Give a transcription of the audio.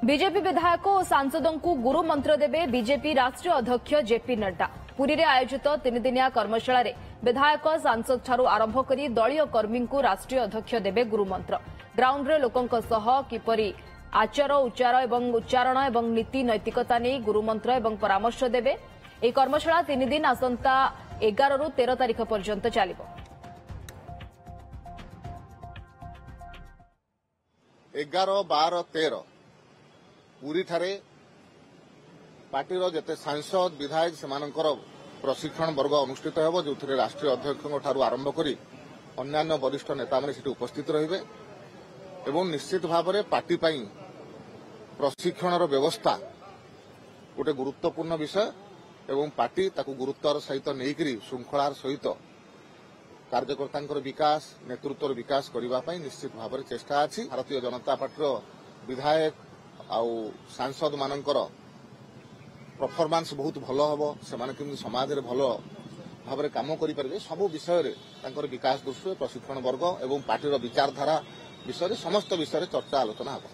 BJP विधायक और सांसदों को गुरु मंत्र देवे बीजेपी राष्ट्रीय अध्यक्ष जेपी नड्डा। पुरी में आयोजित 3 दिनिया कर्मशाला रे विधायक सांसद ठारू आरंभ करी दलीय कर्मी को राष्ट्रीय अध्यक्ष देवे गुरु मंत्र। ग्राउंड रे लोकंक सह किपरि आचार उच्चारण एवं नीति नैतिकता नहीं गुरु मंत्र एवं परामर्श देवे। यह कर्मशाला 3 दिन आसंता 11 रु 13 तारिख पर्यंत चलिबो। 11, 12, 13 पुरी ठारे पार्टी जिते सांसद विधायक से प्रशिक्षण वर्ग अनुष्ठित हो जो राष्ट्रीय अध्यक्ष आरंभ कर अन्य वरिष्ठ नेता मैंने उपस्थित रहिबे एवं निश्चित भाव में पार्टी प्रशिक्षण व्यवस्था गोटे गुरुत्वपूर्ण विषय एवं पार्टी ताकू गुरुत्वर सहित नहीं श्रृंखलार सहित कार्यकर्ता विकास नेतृत्व विकास करने निश्चित भाव में चेष्टा अच्छी। भारतीय जनता पार्टी विधायक आउ सांसद मानकर परफॉर्मेंस बहुत भल हम से समाज में भल भाव में कम करें सबू विषय विकास दृष्टि प्रशिक्षण वर्ग एवं पार्टी विचारधारा विषय समस्त विषय चर्चा आलोचना हो।